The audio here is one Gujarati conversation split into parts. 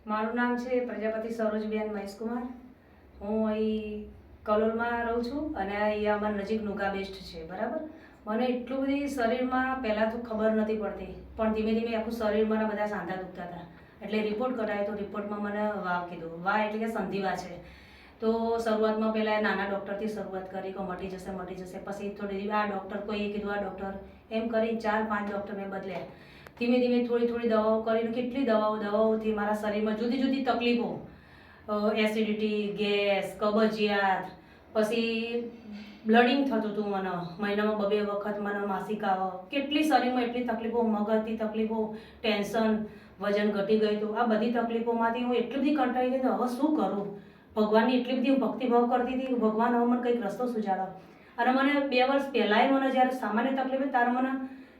મારું નામ છે પ્રજાપતિ સરોજબેન મહેશકુમાર. હું અહીં કલોલમાં રહું છું અને અહીંયા અમારા નજીક નુગા બેસ્ટ છે. બરાબર, મને એટલું બધી શરીરમાં પહેલાં તો ખબર નથી પડતી, પણ ધીમે ધીમે આખું શરીર મને બધા સાંધા દુખતા હતા. એટલે રિપોર્ટ કરાયો તો રિપોર્ટમાં મને વાવ કીધું. વાવ એટલે કે સંધિવા છે. તો શરૂઆતમાં પહેલાં નાના ડૉક્ટરથી શરૂઆત કરી કે મટી જશે. પછી થોડી આ ડૉક્ટર કોઈએ કીધું આ ડૉક્ટર, એમ કરી 4-5 ડૉક્ટરને બદલ્યા. ધીમે ધીમે થોડી દવાઓ કરીને કેટલી દવાઓથી મારા શરીરમાં જુદી જુદી તકલીફો, એસિડિટી, ગેસ, કબજિયાત, પછી બ્લડિંગ થતું હતું મને, મહિનામાં 2 વખત મને માસિક આવે, કેટલી શરીરમાં એટલી તકલીફો, મગજની તકલીફો, ટેન્શન, વજન ઘટી ગયું હતું. આ બધી તકલીફોમાંથી હું એટલી બધી કંટાળી ગઈ કે હવે શું કરું. ભગવાનની એટલી બધી ભક્તિભાવ કરતી હતી કે ભગવાન હવે મને કંઈક રસ્તો સુજાડો. અને મને 2 વર્ષ પહેલાંય મને જ્યારે સામાન્ય તકલીફ હતી ત્યારે મને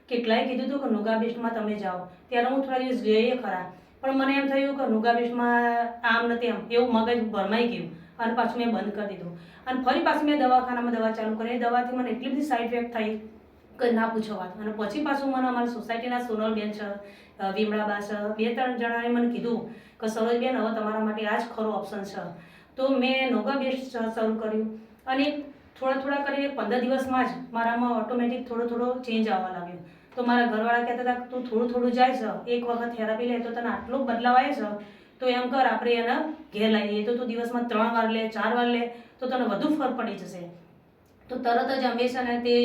કેટલાય કીધું હતું કે નુગા બેસ્ટમાં તમે જાઓ. ત્યારે હું થોડા દિવસ જઈએ ખરા, પણ મને એમ થયું કે નુગા બેસ્ટમાં આમ નથી આમ, એવું મગજ ભરમાઈ ગયું અને પાછું મેં બંધ કરી દીધું. અને ફરી પાછું મેં દવાખાનામાં દવા ચાલુ કરી. એ દવાથી મને એટલી બધી સાઈડ ઇફેક્ટ થઈ કે ના પૂછો વાત. અને પછી પાછું મને અમારી સોસાયટીના સોનલબેન છે, વિમળાબા છે, 2-3 જણાએ મને કીધું કે સરોજબેન હવે તમારા માટે આ જ ખરો ઓપ્શન છે. તો મેં નુગા બેસ્ટ શરૂ કર્યું અને થોડા કરીને 15 દિવસમાં જ મારામાં ઓટોમેટિક થોડો ચેન્જ આવવા લાગ્યો. તો મારા ઘરવાળા કહેતા હતા તું થોડું જાય છે, એક વખત થેરાપી લે તો તને આટલો બદલાવ આવે છે, તો એમ કર આપણે એને ઘેર લાવીએ. તો તું દિવસમાં 3 વાર લે, 4 વાર લે તો તને વધુ ફરક પડી જશે. તો તરત જ અમે છે ને તે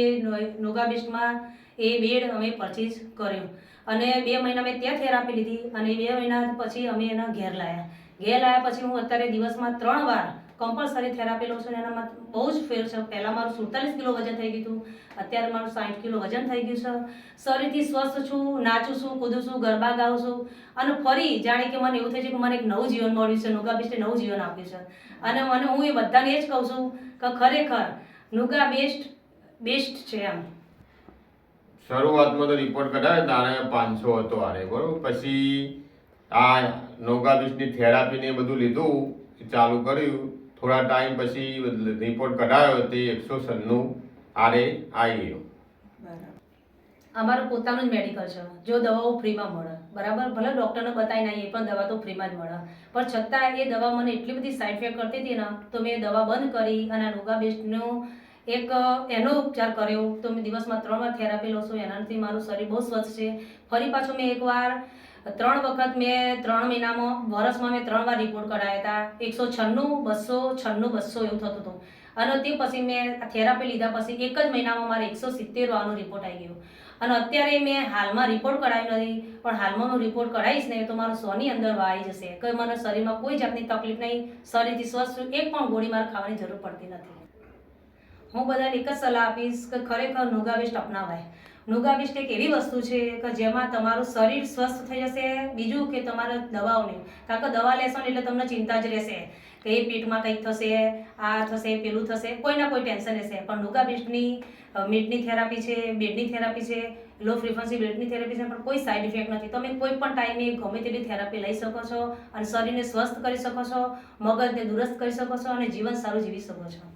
નુગા બેસ્ટમાં એ બેડ અમે પરચેઝ કર્યો અને 2 મહિના મેં ત્યાં થેરાપી લીધી અને 2 મહિના પછી અમે એને ઘેર લાવ્યા. પછી હું અત્યારે દિવસમાં 3 વાર કમ્પલસરી થેરાપી લઉં છું. એનામાં બહુ જ ફેર છે. પહેલાં મારું 47 કિલો વજન થઈ ગયું હતું, અત્યારે મારું 60 કિલો વજન થઈ ગયું છે. શરીરથી સ્વસ્થ છું, નાચું છું, કૂદું છું, ગરબા ગાઉં છું અને ફરી જાણે કે મને એવું થઈ છે કે મને એક નવું જીવન મળ્યું છે. નુગા બેસ્ટે નવું જીવન આપ્યું છે. અને હું એ બધાને એ જ કહું છું કે ખરેખર નુગા બેસ્ટ છે એમ. શરૂઆતમાં તો રિપોર્ટ કઢાવ્યો તારે 500 હતો આરે, બરોબર. પછી આ નુગા બેસ્ટની થેરાપી ને બધું લીધું, ચાલુ કર્યું. થોડા ટાઈમ પછી રિપોર્ટ કઢાવ્યો તે 196 આરે આવી ગયો. અમારું પોતાનું જ મેડિકલ છે. જો દવાઓ ફ્રીમાં મળે, બરાબર, ભલે ડૉક્ટરને બતાવીને આવીએ પણ દવા તો ફ્રીમાં જ મળે. પણ છતાં એ દવા મને એટલી બધી સાઈડ ઇફેક્ટ કરતી હતી ને, તો મેં દવા બંધ કરી અને નુગા બેસ્ટનું એનો ઉપચાર કર્યો. તો મેં દિવસમાં 3 વાર થેરાપી લઉં છું. એનાથી મારું શરીર બહુ સ્વસ્થ છે. ફરી પાછું મેં એકવાર 3 વખત મેં 3 મહિનામાં, વર્ષમાં મેં 3 વાર રિપોર્ટ કઢાવ્યા હતા. 196, 200, 96, 200 એવું થતું હતું. અને તે પછી મેં થેરાપી લીધા પછી 1 જ મહિનામાં મારે 170 વાનો રિપોર્ટ આવી ગયો. અને અત્યારે મેં હાલમાં રિપોર્ટ કઢાવ્યો નથી, પણ હાલમાં હું રિપોર્ટ કઢાવીશ ને તો મારો 100 ની અંદર આવી જશે કે મને શરીરમાં કોઈ જાતની તકલીફ નહીં, શરીરથી સ્વસ્થ, એક પણ ગોળી મારે ખાવાની જરૂર પડતી નથી. હું બધાને એક જ સલાહ આપીશ કે ખરેખર નુગા બેસ્ટ અપનાવાય. નુગા બેસ્ટ એક એવી વસ્તુ છે કે જેમાં તમારું શરીર સ્વસ્થ થઈ જશે. બીજું કે તમારે દવાઓ નહીં, કારણ કે દવા લેશો ને એટલે તમને ચિંતા જ રહેશે કે એ પેટમાં કંઈક થશે, આ થશે, પેલું થશે, કોઈ ના કોઈ ટેન્શન રહેશે. પણ નુગા બેસ્ટની મીટની થેરાપી છે, બેડની થેરાપી છે, લો ફ્રિકવન્સી બેડની થેરાપી છે, પણ કોઈ સાઈડ ઇફેક્ટ નથી. તમે કોઈ પણ ટાઈમે ગમે તેટલી થેરાપી લઈ શકો છો અને શરીરને સ્વસ્થ કરી શકો છો, મગજને દુરસ્ત કરી શકો છો અને જીવન સારું જીવી શકો છો.